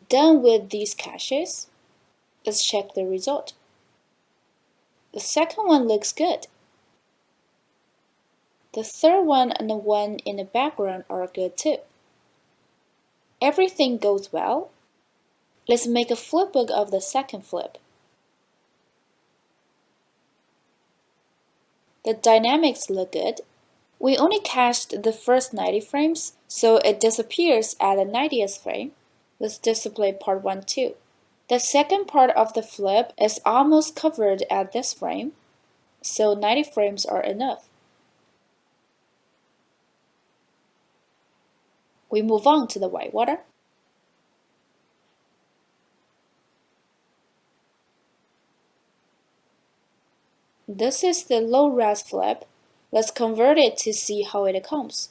Done with these caches. Let's check the result. The second one looks good. The third one and the one in the background are good too. Everything goes well. Let's make a flipbook of the second flip. The dynamics look good. We only cached the first 90 frames, so it disappears at the 90th frame. Let's display part 1 too. The second part of the flip is almost covered at this frame, so 90 frames are enough. We move on to the Whitewater. This is the low-res flip. Let's convert it to see how it comes.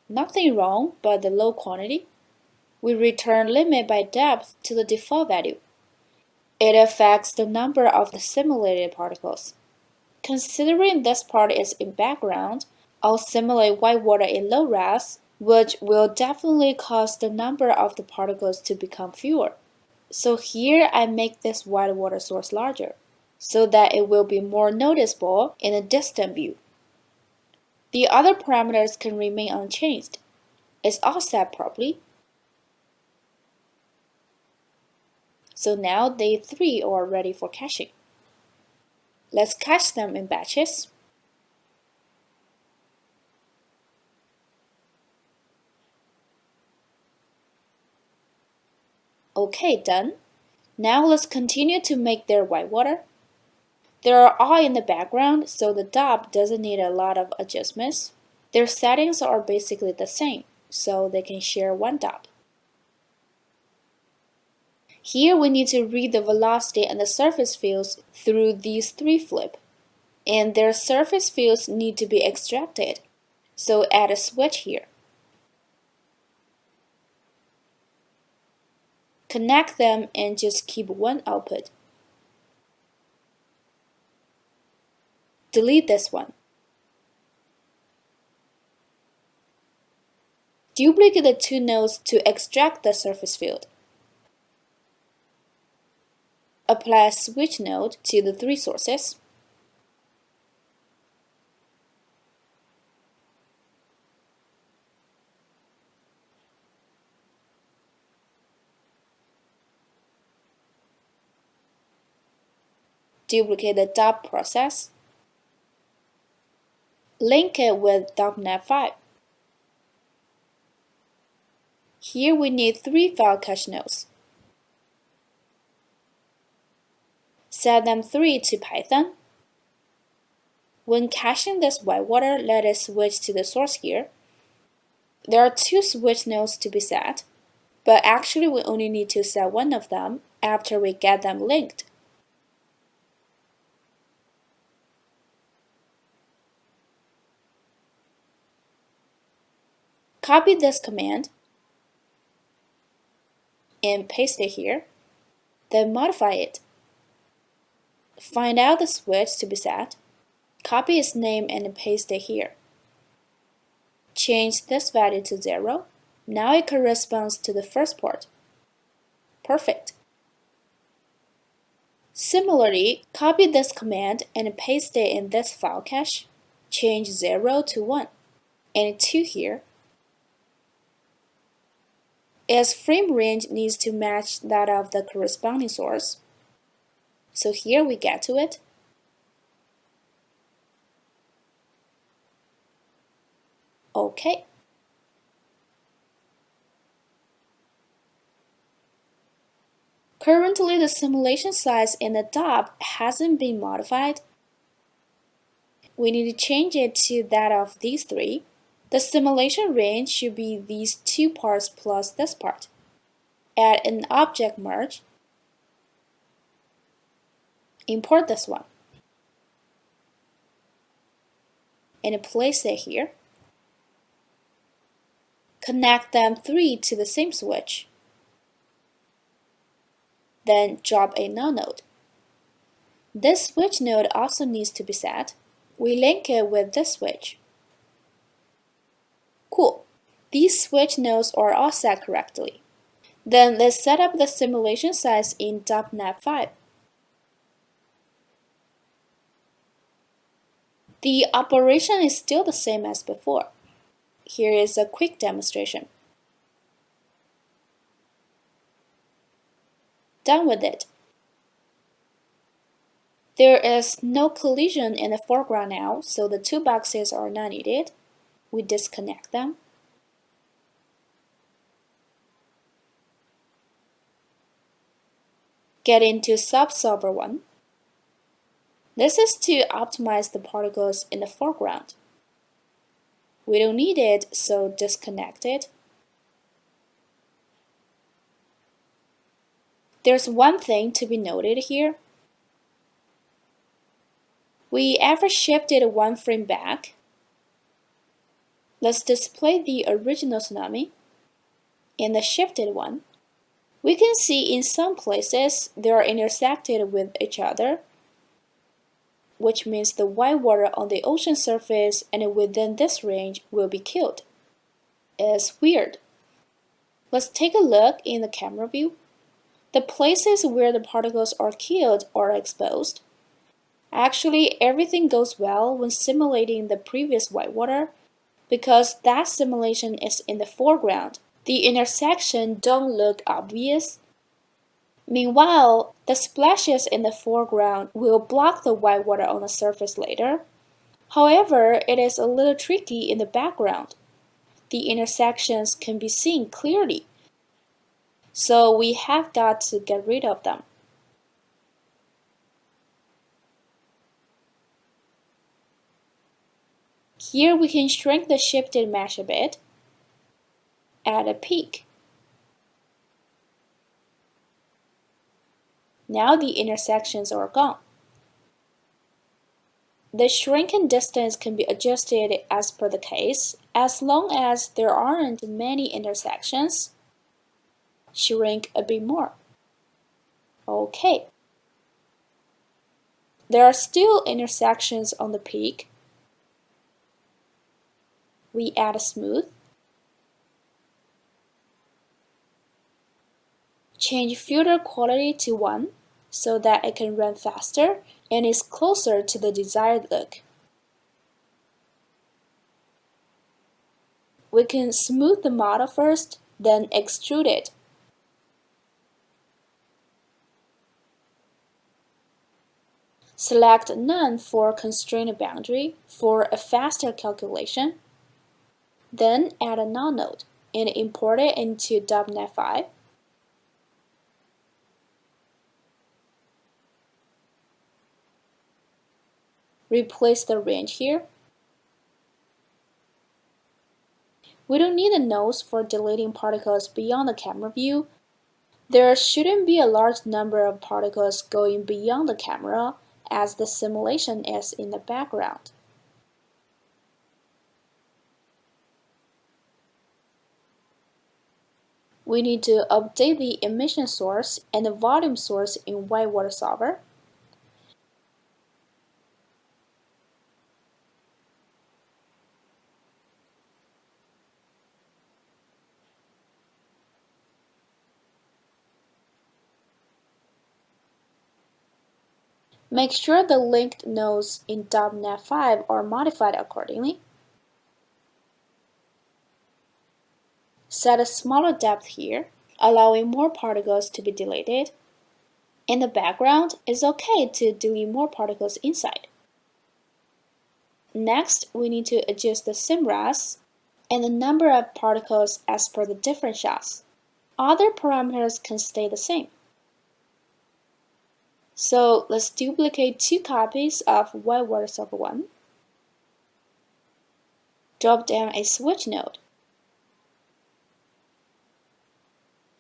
Nothing wrong but the low quantity. We return limit by depth to the default value. It affects the number of the simulated particles. Considering this part is in background, I'll simulate Whitewater in low res, which will definitely cause the number of the particles to become fewer. So here I make this Whitewater source larger, so that it will be more noticeable in a distant view. The other parameters can remain unchanged. It's all set properly. So now they 3 are ready for caching. Let's cache them in batches. Okay, done. Now let's continue to make their Whitewater. They are all in the background, so the DOP doesn't need a lot of adjustments. Their settings are basically the same, so they can share one DOP. Here we need to read the velocity and the surface fields through these 3 flips, and their surface fields need to be extracted, so add a switch here. Connect them and just keep one output. Delete this one. Duplicate the 2 nodes to extract the surface field. Apply a switch node to the 3 sources. Duplicate the DOP process. Link it with .NET 5. Here we need 3 file cache nodes. Set them 3 to Python. When caching this Whitewater, let it switch to the source here. There are 2 switch nodes to be set, but actually we only need to set one of them after we get them linked. Copy this command and paste it here, then modify it. Find out the switch to be set, copy its name and paste it here. Change this value to 0. Now it corresponds to the first port. Perfect. Similarly, copy this command and paste it in this file cache. Change 0 to 1 and 2 here. Its frame range needs to match that of the corresponding source. So here we get to it. Okay. Currently, the simulation size in the DOP hasn't been modified. We need to change it to that of these 3. The simulation range should be these 2 parts plus this part. Add an object merge. Import this one. And place it here. Connect them 3 to the same switch. Then drop a null node. This switch node also needs to be set. We link it with this switch. Cool. These switch nodes are all set correctly. Then let's set up the simulation size in .NET 5. The operation is still the same as before. Here is a quick demonstration. Done with it. There is no collision in the foreground now, so the two boxes are not needed. We disconnect them. Get into subsolver 1. This is to optimize the particles in the foreground. We don't need it, so disconnect it. There's one thing to be noted here. We ever shifted one frame back. Let's display the original tsunami. In the shifted one, we can see in some places they are intersected with each other, which means the whitewater on the ocean surface and within this range will be killed. It's weird. Let's take a look in the camera view. The places where the particles are killed are exposed. Actually, everything goes well when simulating the previous whitewater because that simulation is in the foreground. The intersection don't look obvious. Meanwhile, the splashes in the foreground will block the whitewater on the surface later. However, it is a little tricky in the background. The intersections can be seen clearly, so we have got to get rid of them. Here we can shrink the shifted mesh a bit. Add a peak. Now the intersections are gone. The shrinking distance can be adjusted as per the case, as long as there aren't many intersections. Shrink a bit more. Okay. There are still intersections on the peak. We add a smooth. Change filter quality to 1 so that it can run faster and is closer to the desired look. We can smooth the model first, then extrude it. Select None for constraint boundary for a faster calculation. Then add a null node and import it into .NET 5. Replace the range here. We don't need the nodes for deleting particles beyond the camera view. There shouldn't be a large number of particles going beyond the camera as the simulation is in the background. We need to update the emission source and the volume source in Whitewater Solver. Make sure the linked nodes in .NET 5 are modified accordingly. Set a smaller depth here, allowing more particles to be deleted. In the background, it's okay to delete more particles inside. Next, we need to adjust the SimRas and the number of particles as per the different shots. Other parameters can stay the same. So let's duplicate 2 copies of Whitewater Solver 1. Drop down a switch node.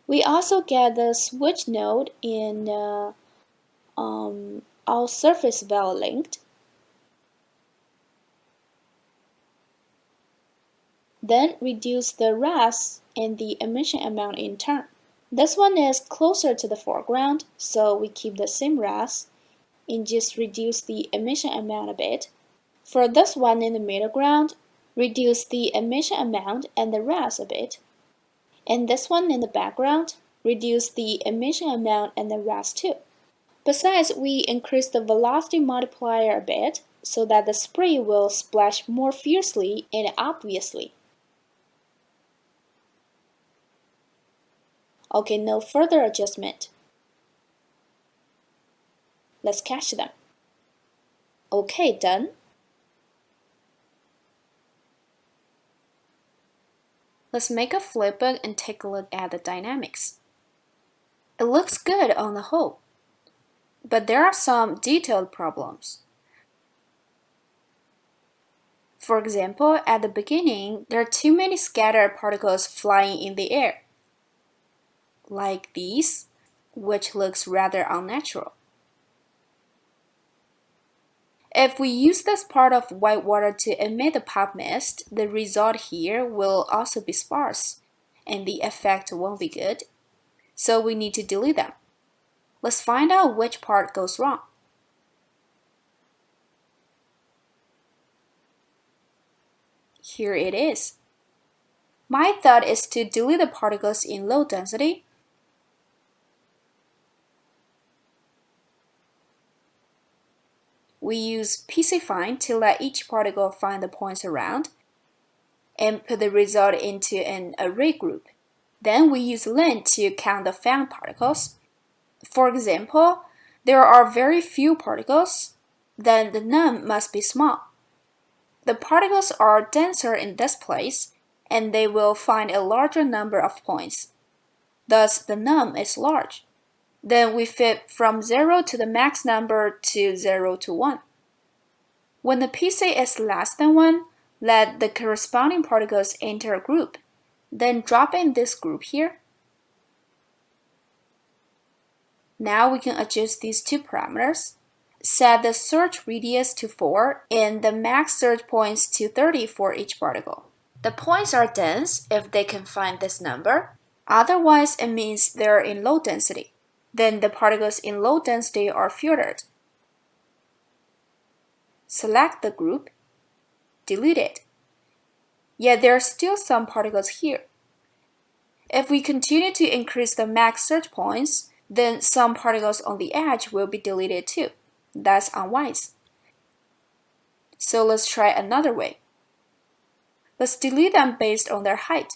We also get the switch node in all surface val linked. Then reduce the RAS and the emission amount in turn. This one is closer to the foreground, so we keep the same RAS and just reduce the emission amount a bit. For this one in the middle ground, reduce the emission amount and the rest a bit. And this one in the background, reduce the emission amount and the rest too. Besides, we increase the velocity multiplier a bit so that the spray will splash more fiercely and obviously. Okay, no further adjustment. Let's catch them. Okay, done. Let's make a flipbook and take a look at the dynamics. It looks good on the whole, but there are some detailed problems. For example, at the beginning, there are too many scattered particles flying in the air, like these, which looks rather unnatural. If we use this part of Whitewater to emit the pop mist, the result here will also be sparse, and the effect won't be good. So we need to delete them. Let's find out which part goes wrong. Here it is. My thought is to delete the particles in low density. We use PC Find to let each particle find the points around and put the result into an array group. Then we use len to count the found particles. For example, there are very few particles, then the num must be small. The particles are denser in this place, and they will find a larger number of points. Thus, the num is large. Then we fit from 0 to the max number to 0 to 1. When the PC is less than 1, let the corresponding particles enter a group. Then drop in this group here. Now we can adjust these two parameters. Set the search radius to 4 and the max search points to 30 for each particle. The points are dense if they can find this number. Otherwise, it means they're in low density. Then the particles in low density are filtered. Select the group, delete it. Yet there are still some particles here. If we continue to increase the max search points, then some particles on the edge will be deleted too. That's unwise. So let's try another way. Let's delete them based on their height.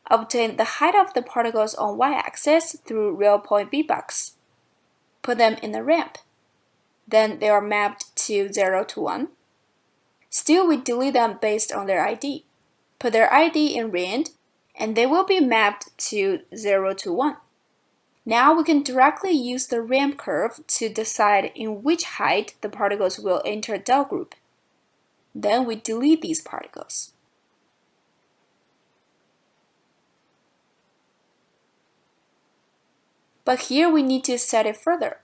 Obtain the height of the particles on y-axis through real point VBucks. Put them in a ramp. Then they are mapped to 0 to 1. Still, we delete them based on their ID. Put their ID in rand, and they will be mapped to 0 to 1. Now we can directly use the ramp curve to decide in which height the particles will enter del group. Then we delete these particles. But here we need to set it further.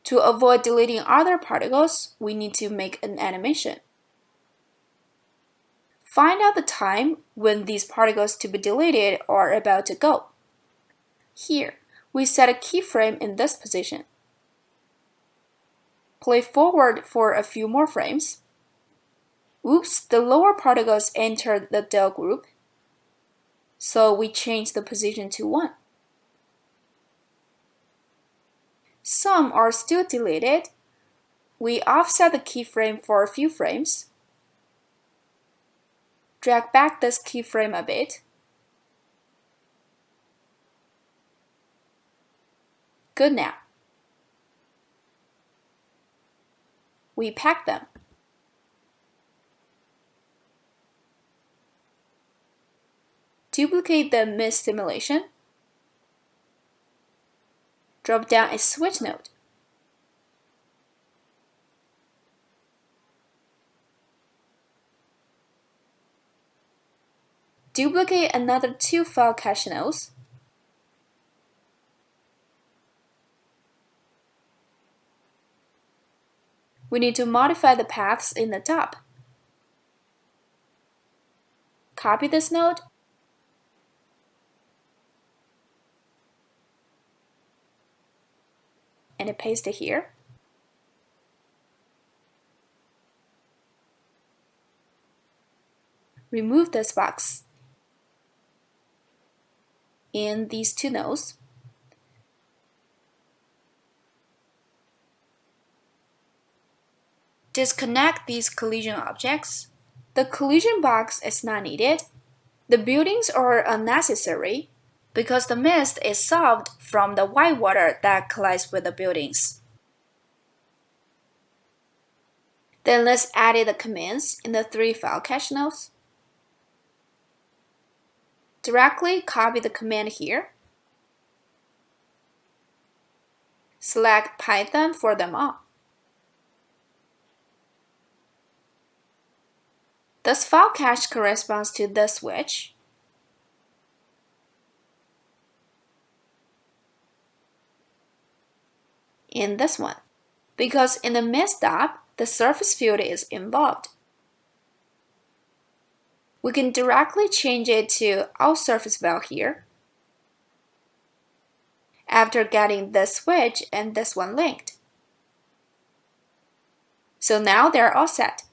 To avoid deleting other particles, we need to make an animation. Find out the time when these particles to be deleted are about to go. Here, we set a keyframe in this position. Play forward for a few more frames. Oops, the lower particles entered the del group, so we change the position to 1. Some are still deleted. We offset the keyframe for a few frames. Drag back this keyframe a bit. Good now. We pack them. Duplicate the mist simulation. Drop down a switch node. Duplicate another 2 file cache nodes. We need to modify the paths in the top. Copy this node. And paste it here. remove this box in these two nodes. Disconnect these collision objects. The collision box is not needed. The buildings are unnecessary because the mist is solved from the whitewater that collides with the buildings. Then let's edit the commands in the 3 file cache nodes. Directly copy the command here. Select Python for them all. This file cache corresponds to this switch. In this one, because in the mist stop, the surface field is involved. We can directly change it to all surface val here after getting this switch and this one linked. So now they're all set.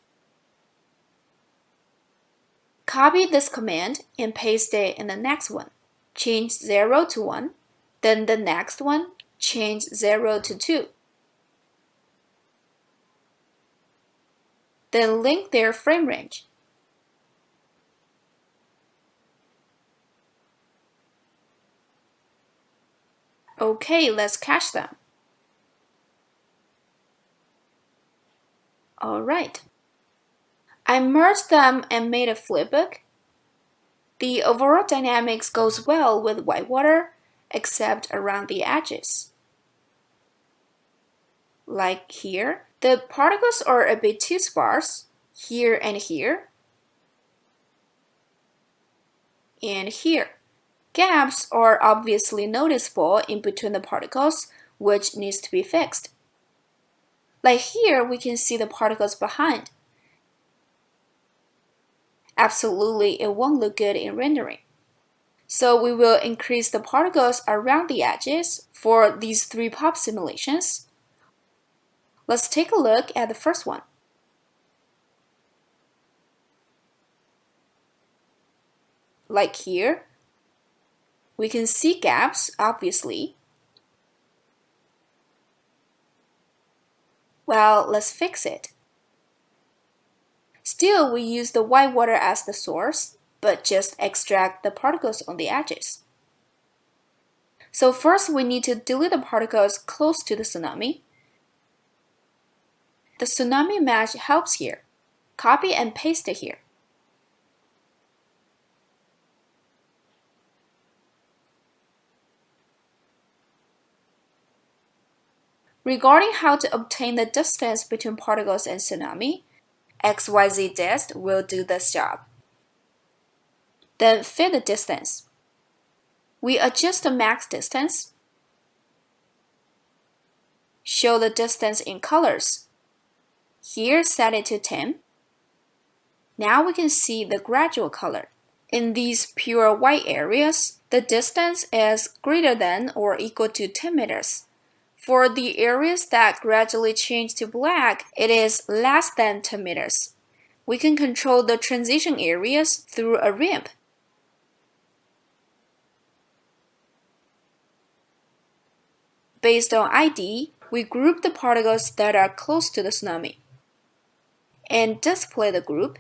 Copy this command and paste it in the next one. Change 0 to 1, then the next one, change 0 to 2. Then link their frame range. Okay, let's cache them. Alright. I merged them and made a flipbook. The overall dynamics goes well with Whitewater, except around the edges. Like here, the particles are a bit too sparse, here and here, and here. Gaps are obviously noticeable in between the particles, which needs to be fixed. Like here, we can see the particles behind. Absolutely, it won't look good in rendering. So we will increase the particles around the edges for these 3 pop simulations. Let's take a look at the first one. Like here, we can see gaps, obviously. Well, let's fix it. Still, we use the whitewater as the source, but just extract the particles on the edges. So first, we need to delete the particles close to the tsunami. The tsunami mesh helps here. Copy and paste it here. Regarding how to obtain the distance between particles and tsunami, XYZ dist will do this job. Then fit the distance. We adjust the max distance. Show the distance in colors. Here, set it to 10. Now we can see the gradual color. In these pure white areas, the distance is greater than or equal to 10 meters. For the areas that gradually change to black, it is less than 10 meters. We can control the transition areas through a ramp. Based on ID, we group the particles that are close to the tsunami and display the group.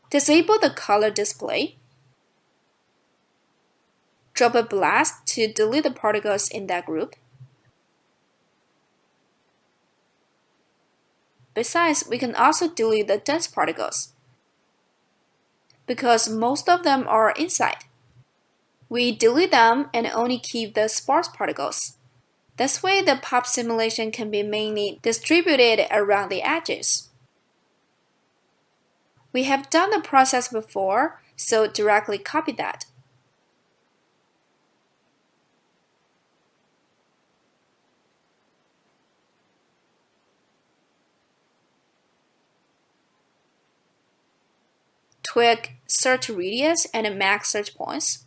Disable the color display. Drop a blast to delete the particles in that group. Besides, we can also delete the dense particles because most of them are inside. We delete them and only keep the sparse particles. This way, the pop simulation can be mainly distributed around the edges. We have done the process before, so directly copy that. Tweak search radius and max search points.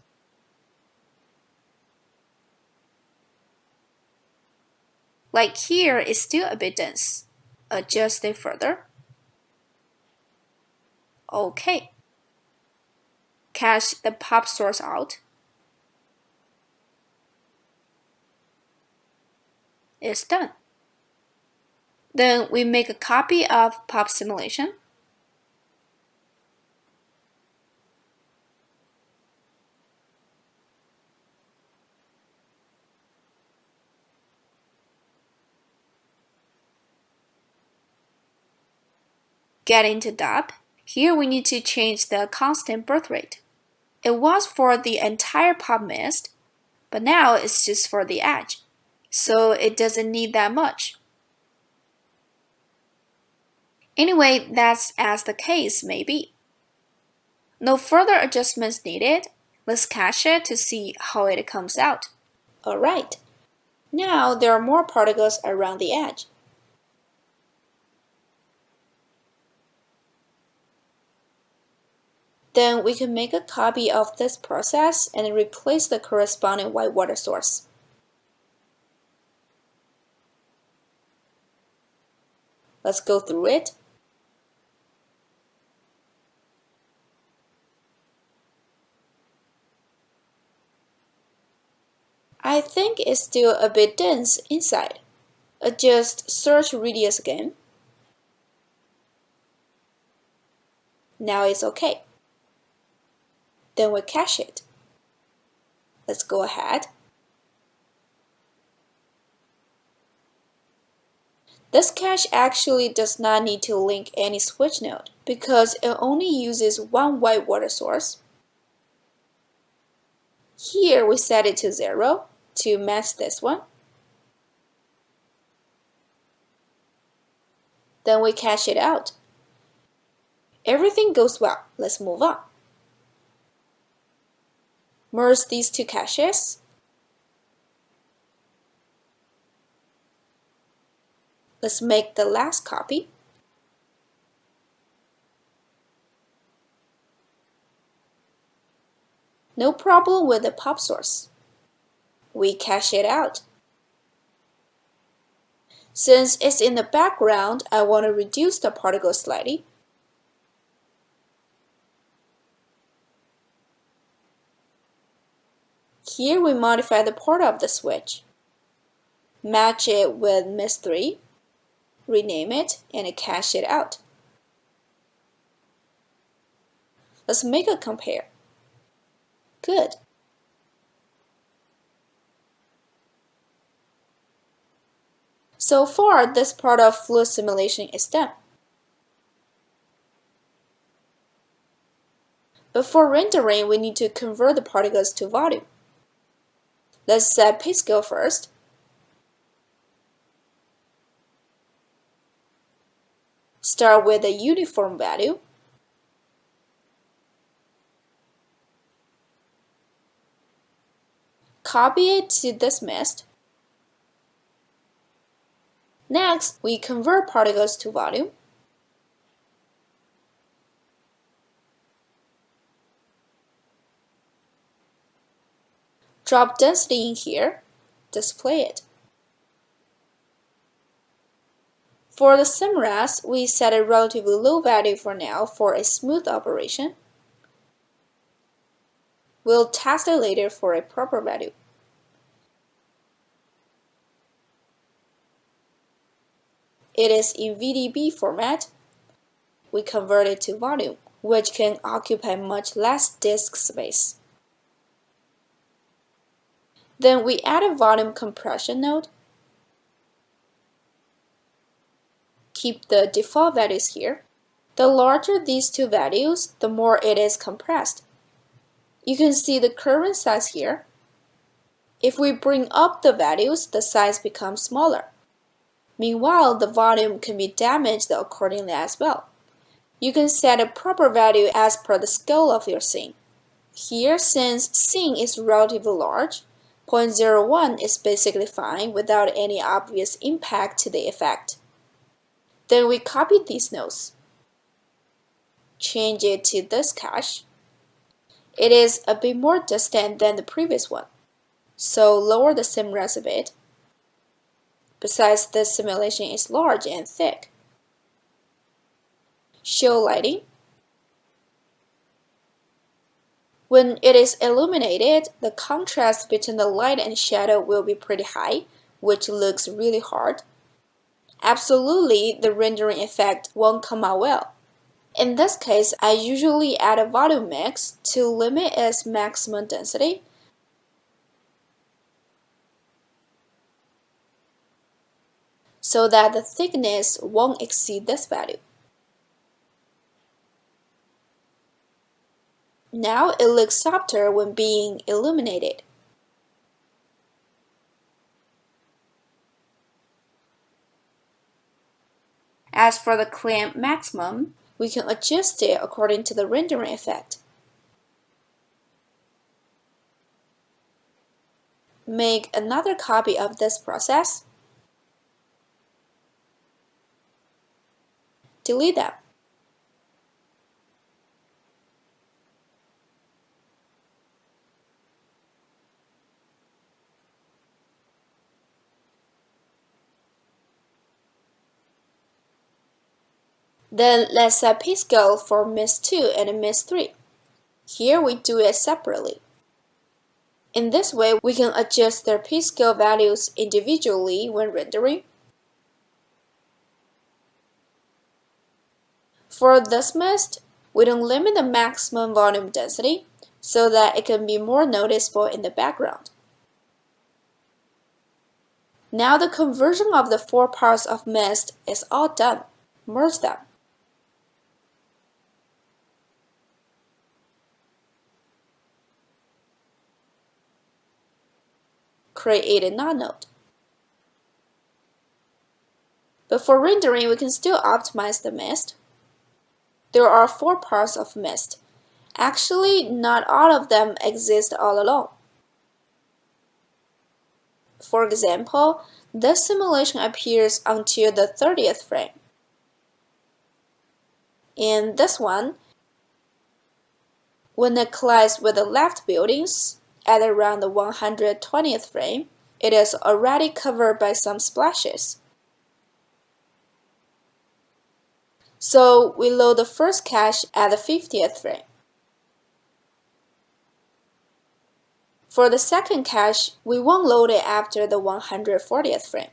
Like here, it's still a bit dense. Adjust it further. OK. Cache the pop source out. It's done. Then we make a copy of pop simulation. Get into DOP. Here we need to change the constant birth rate. It was for the entire pop mist, but now it's just for the edge, so it doesn't need that much. Anyway, that's as the case may be. No further adjustments needed. Let's cache it to see how it comes out. Alright, now there are more particles around the edge. Then we can make a copy of this process and replace the corresponding whitewater source. Let's go through it. I think it's still a bit dense inside. Adjust search radius again. Now it's OK. Then we cache it. Let's go ahead. This cache actually does not need to link any switch node because it only uses one whitewater source. Here we set it to 0 to match this one. Then we cache it out. Everything goes well. Let's move on. Merge these two caches. Let's make the last copy. No problem with the pop source. We cache it out. Since it's in the background, I want to reduce the particle slightly. Here we modify the port of the switch. Match it with MIS3, rename it, and cache it out. Let's make a compare. Good. So far, this part of fluid simulation is done. Before rendering, we need to convert the particles to volume. Let's set pay scale first. Start with a uniform value. Copy it to this mist. Next, we convert particles to volume. Drop density in here, display it. For the simRes, we set a relatively low value for now for a smooth operation. We'll test it later for a proper value. It is in VDB format. We convert it to volume, which can occupy much less disk space. Then we add a volume compression node. Keep the default values here. The larger these two values, the more it is compressed. You can see the current size here. If we bring up the values, the size becomes smaller. Meanwhile, the volume can be damaged accordingly as well. You can set a proper value as per the scale of your scene. Here, since scene is relatively large, 0.01 is basically fine without any obvious impact to the effect. Then we copy these nodes. Change it to this cache. It is a bit more distant than the previous one, so lower the simRes a bit. Besides, this simulation is large and thick. Show lighting. When it is illuminated, the contrast between the light and shadow will be pretty high, which looks really hard. Absolutely, the rendering effect won't come out well. In this case, I usually add a volume mix to limit its maximum density, so that the thickness won't exceed this value. Now it looks softer when being illuminated. As for the clamp maximum, we can adjust it according to the rendering effect. Make another copy of this process. Delete them. Then let's set P scale for Mist 2 and Mist 3. Here we do it separately. In this way, we can adjust their P scale values individually when rendering. For this mist, we don't limit the maximum volume density so that it can be more noticeable in the background. Now the conversion of the 4 parts of mist is all done. Merge them. Create a node node. But for rendering, we can still optimize the mist. There are 4 parts of mist. Actually, not all of them exist all alone. For example, this simulation appears until the 30th frame. In this one, when it collides with the left buildings at around the 120th frame, it is already covered by some splashes. So we load the first cache at the 50th frame. For the second cache, we won't load it after the 140th frame.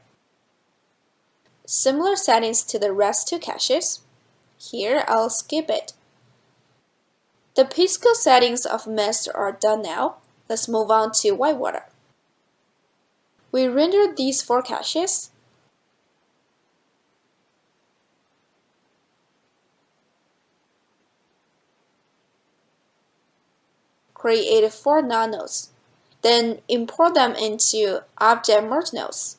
Similar settings to the rest 2 caches. Here, I'll skip it. The P-scale settings of mist are done now. Let's move on to Whitewater. We rendered these 4 caches. Create 4 node nodes. Then import them into object merge nodes.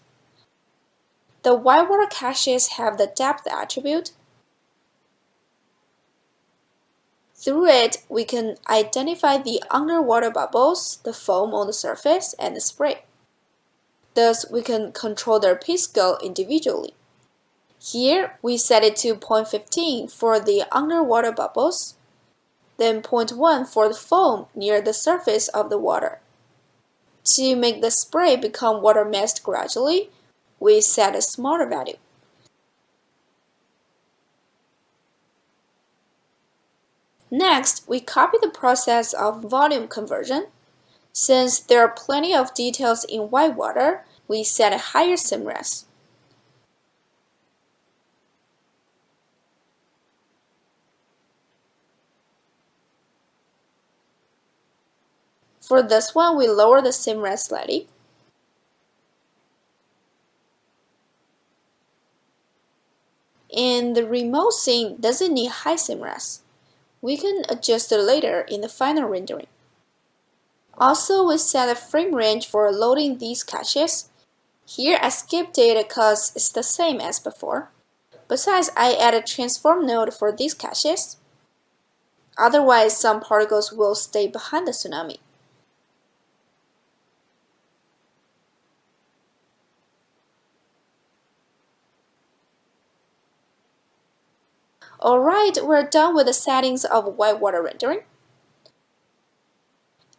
The Whitewater caches have the depth attribute. Through it, we can identify the underwater bubbles, the foam on the surface, and the spray. Thus, we can control their P scale individually. Here, we set it to 0.15 for the underwater bubbles, then 0.1 for the foam near the surface of the water. To make the spray become water mist gradually, we set a smaller value. Next, we copy the process of volume conversion. Since there are plenty of details in Whitewater, we set a higher simres. For this one, we lower the simres slightly. And the remote scene doesn't need high simres. We can adjust it later in the final rendering. Also, we set a frame range for loading these caches. Here I skipped it because it's the same as before. Besides, I added a transform node for these caches. Otherwise, some particles will stay behind the tsunami. Alright, we're done with the settings of Whitewater rendering.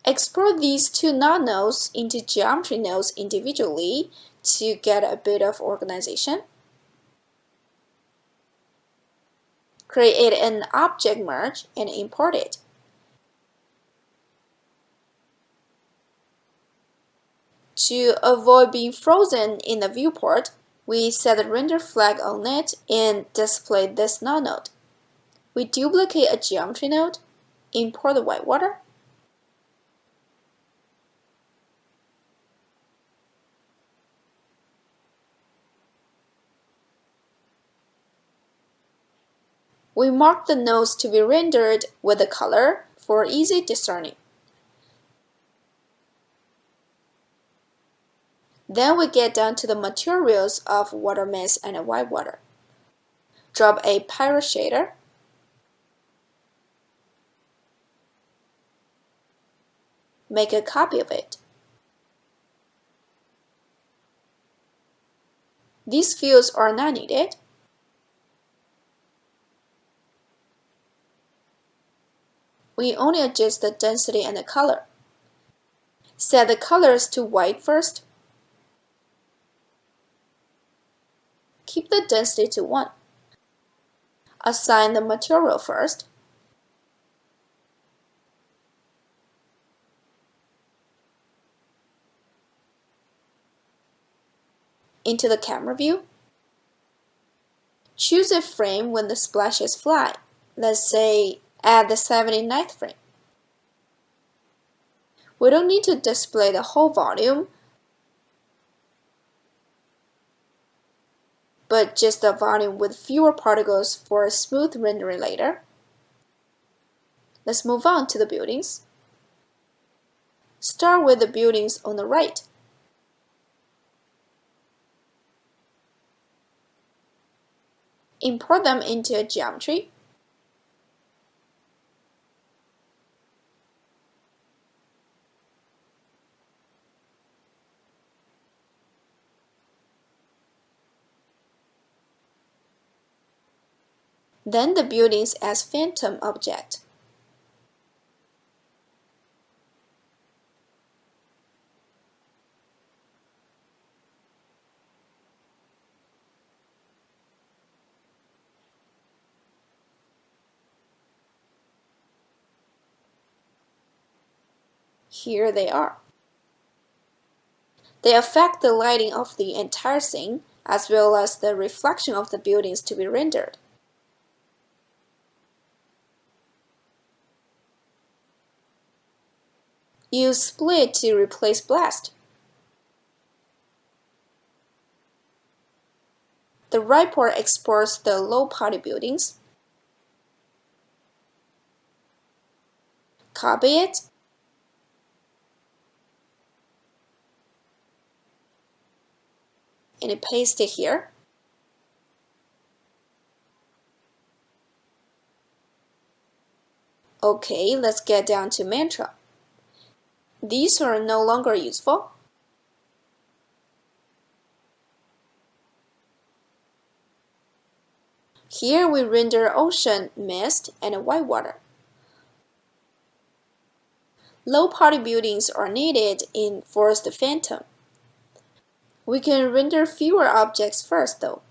Export these 2 node nodes into geometry nodes individually to get a bit of organization. Create an object merge and import it. To avoid being frozen in the viewport, we set the render flag on it and display this null node. We duplicate a geometry node, import the Whitewater, we mark the nodes to be rendered with a color for easy discerning. Then we get down to the materials of water mist and Whitewater. Drop a Pyro shader, make a copy of it. These fields are not needed. We only adjust the density and the color. Set the colors to white first. Keep the density to 1. Assign the material first. Into the camera view. Choose a frame when the splashes fly. Let's say at the 79th frame. We don't need to display the whole volume, but just the volume with fewer particles for a smooth rendering later. Let's move on to the buildings. Start with the buildings on the right. Import them into a geometry. Then the buildings as phantom object. Here they are. They affect the lighting of the entire scene, as well as the reflection of the buildings to be rendered. Use split to replace blast. The right port exports the low poly buildings. Copy it. And paste it here. Okay, let's get down to mantra. These are no longer useful. Here we render ocean, mist, and Whitewater. Low poly buildings are needed in Forest Phantom. We can render fewer objects first though.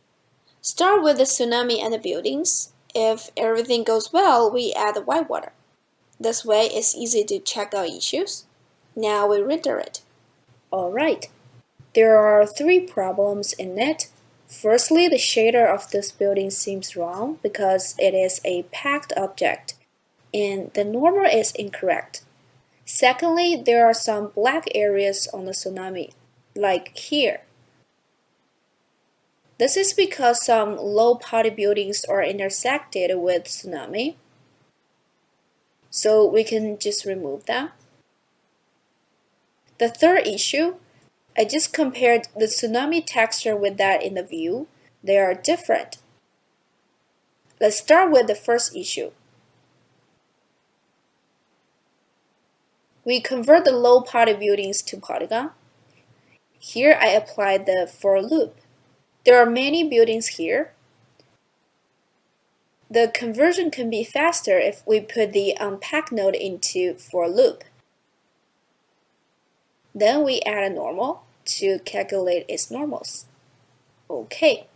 Start with the tsunami and the buildings. If everything goes well, we add the Whitewater. This way it's easy to check out issues. Now we render it. Alright, there are 3 problems in it. Firstly, the shader of this building seems wrong because it is a packed object, and the normal is incorrect. Secondly, there are some black areas on the tsunami, like here. This is because some low poly buildings are intersected with tsunami, so we can just remove them. The third issue, I just compared the tsunami texture with that in the view. They are different. Let's start with the first issue. We convert the low poly buildings to Polygon. Here I applied the for loop. There are many buildings here. The conversion can be faster if we put the unpack node into for loop. Then we add a normal to calculate its normals. Okay.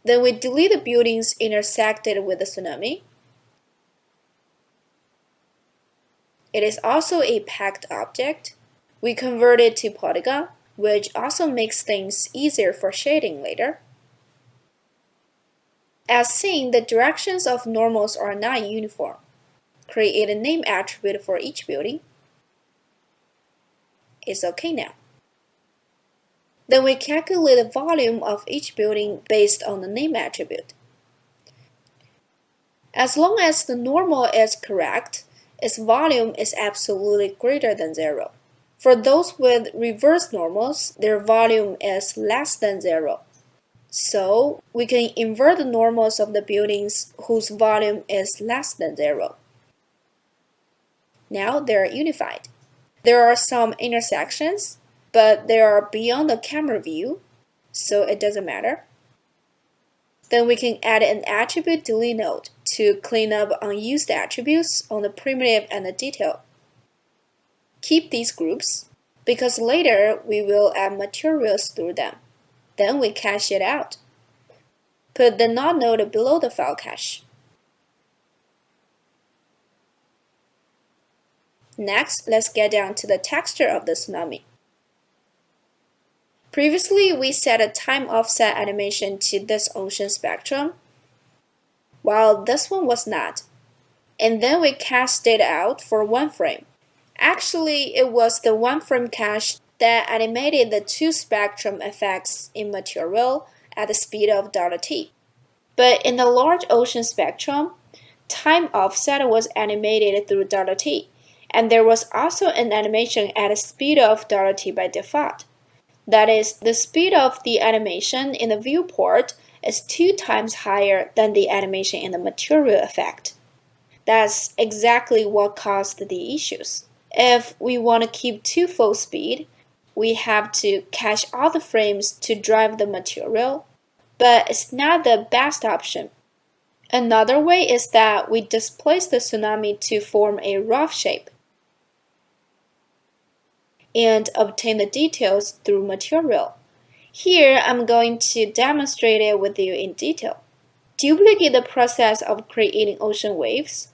Then we delete the buildings intersected with the tsunami. It is also a packed object. We convert it to Polygon, which also makes things easier for shading later. As seen, the directions of normals are not uniform. Create a name attribute for each building. It's okay now. Then we calculate the volume of each building based on the name attribute. As long as the normal is correct, its volume is absolutely greater than 0. For those with reverse normals, their volume is less than 0. So we can invert the normals of the buildings whose volume is less than 0. Now they are unified. There are some intersections, but they are beyond the camera view, so it doesn't matter. Then we can add an attribute delete node to clean up unused attributes on the primitive and the detail. Keep these groups, because later we will add materials through them. Then we cache it out. Put the not node below the file cache. Next, let's get down to the texture of the tsunami. Previously, we set a time offset animation to this ocean spectrum, while this one was not. And then we cached it out for 1 frame. Actually, it was the 1 frame cache that animated the 2 spectrum effects in material at the speed of $t. But in the large ocean spectrum, time offset was animated through $t, and there was also an animation at a speed of $t by default. That is, the speed of the animation in the viewport is 2 times higher than the animation in the material effect. That's exactly what caused the issues. If we want to keep 2 full speed, we have to cache all the frames to drive the material, but it's not the best option. Another way is that we displace the tsunami to form a rough shape and obtain the details through material. Here, I'm going to demonstrate it with you in detail. Duplicate the process of creating ocean waves.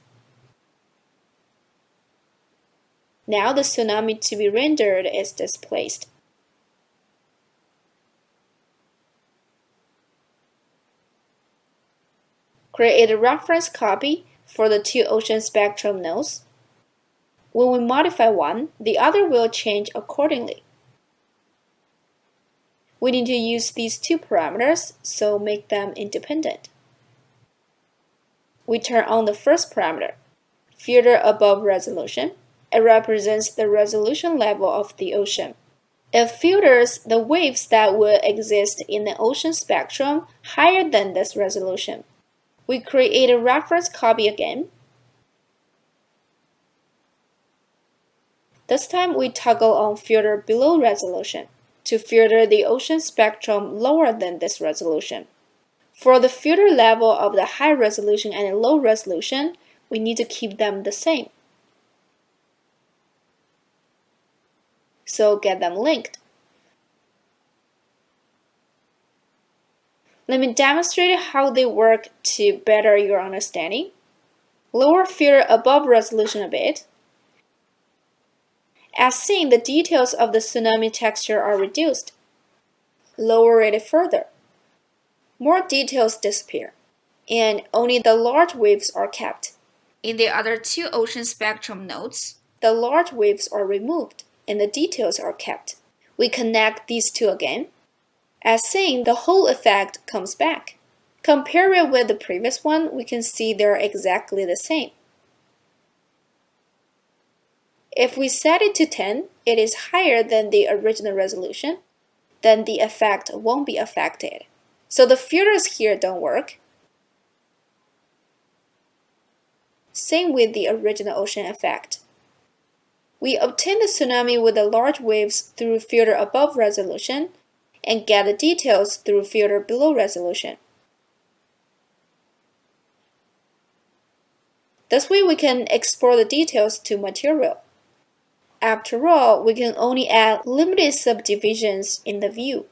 Now the tsunami to be rendered is displaced. Create a reference copy for the 2 ocean spectrum nodes. When we modify one, the other will change accordingly. We need to use these 2 parameters, so make them independent. We turn on the first parameter, filter above resolution. It represents the resolution level of the ocean. It filters the waves that would exist in the ocean spectrum higher than this resolution. We create a reference copy again. This time we toggle on filter below resolution to filter the ocean spectrum lower than this resolution. For the filter level of the high resolution and low resolution, we need to keep them the same. So get them linked. Let me demonstrate how they work to better your understanding. Lower filter above resolution a bit. As seen, the details of the tsunami texture are reduced. Lower it further. More details disappear, and only the large waves are kept. In the other 2 ocean spectrum nodes, the large waves are removed, and the details are kept. We connect these 2 again. As seen, the whole effect comes back. Compare it with the previous one, we can see they're exactly the same. If we set it to 10, it is higher than the original resolution, then the effect won't be affected. So the filters here don't work. Same with the original ocean effect. We obtain the tsunami with the large waves through filter above resolution and get the details through filter below resolution. This way we can export the details to material. After all, we can only add limited subdivisions in the view.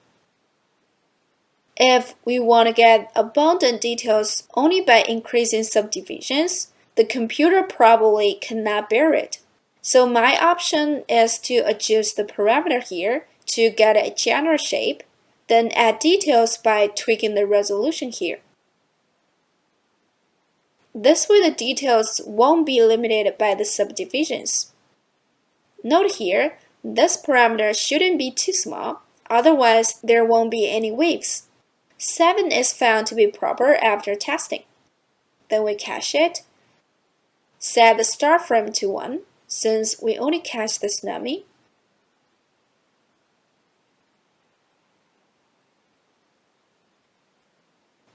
If we want to get abundant details only by increasing subdivisions, the computer probably cannot bear it. So my option is to adjust the parameter here to get a general shape, then add details by tweaking the resolution here. This way the details won't be limited by the subdivisions. Note here, this parameter shouldn't be too small, otherwise there won't be any waves. 7 is found to be proper after testing. Then we cache it. Set the start frame to 1, since we only cache the tsunami.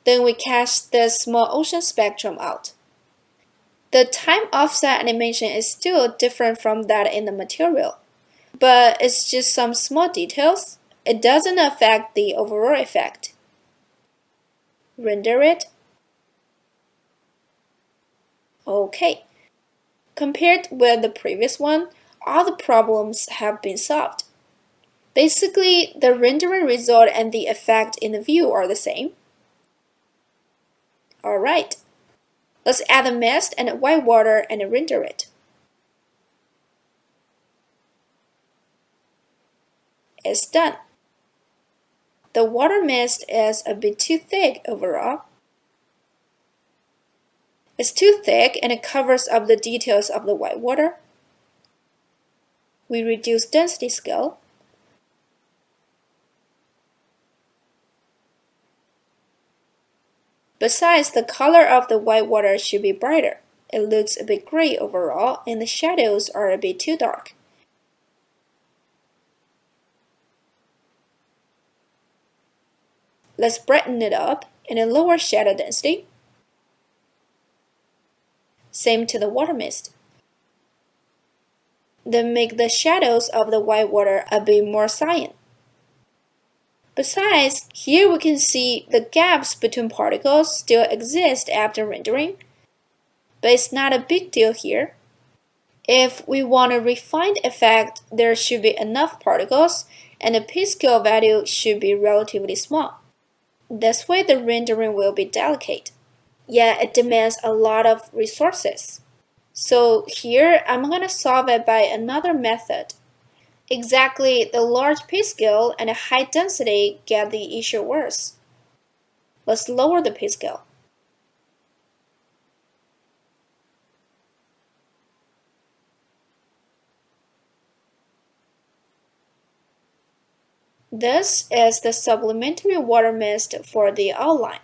Then we cache the small ocean spectrum out. The time offset animation is still different from that in the material, but it's just some small details. It doesn't affect the overall effect. Render it. Okay. Compared with the previous one, all the problems have been solved. Basically, the rendering result and the effect in the view are the same. Alright, let's add the mist and whitewater and render it. It's done. The water mist is a bit too thick overall. It's too thick and it covers up the details of the whitewater. We reduce density scale. Besides, the color of the whitewater should be brighter. It looks a bit gray overall and the shadows are a bit too dark. Let's brighten it up and lower shadow density. Same to the water mist. Then make the shadows of the whitewater a bit more cyan. Besides, here we can see the gaps between particles still exist after rendering, but it's not a big deal here. If we want a refined effect, there should be enough particles and the p-scale value should be relatively small. This way the rendering will be delicate. Yet it demands a lot of resources. So here I'm going to solve it by another method. Exactly, the large p-scale and a high density get the issue worse. Let's lower the p-scale. This is the supplementary water mist for the outline.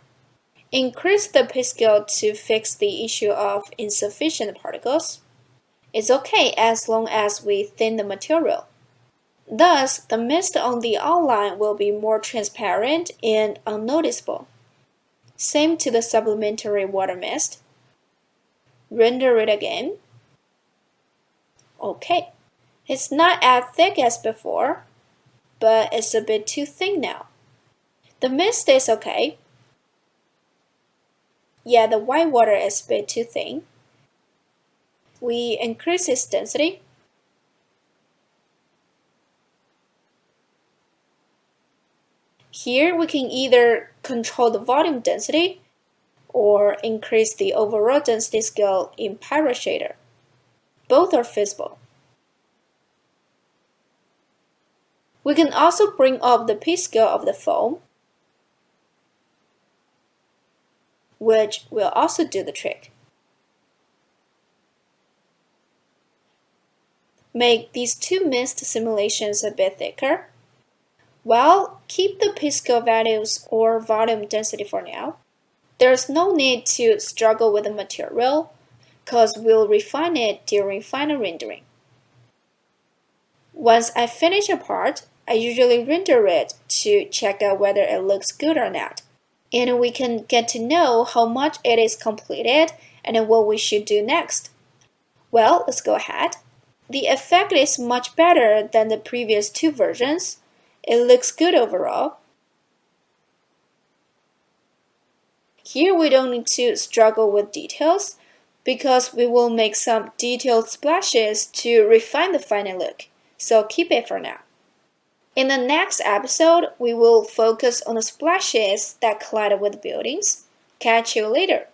Increase the p-scale to fix the issue of insufficient particles. It's okay as long as we thin the material. Thus, the mist on the outline will be more transparent and unnoticeable. Same to the supplementary water mist. Render it again. Okay, it's not as thick as before, but it's a bit too thin now. The mist is okay. Yeah, the whitewater is a bit too thin. We increase its density. Here we can either control the volume density or increase the overall density scale in Pyro Shader. Both are feasible. We can also bring up the p-scale of the foam, which will also do the trick. Make these two mist simulations a bit thicker. Well, keep the p-scale values or volume density for now. There's no need to struggle with the material, because we'll refine it during final rendering. Once I finish a part, I usually render it to check out whether it looks good or not. And we can get to know how much it is completed and what we should do next. Well, let's go ahead. The effect is much better than the previous two versions. It looks good overall. Here we don't need to struggle with details because we will make some detailed splashes to refine the final look, so keep it for now. In the next episode, we will focus on the splashes that collide with buildings. Catch you later.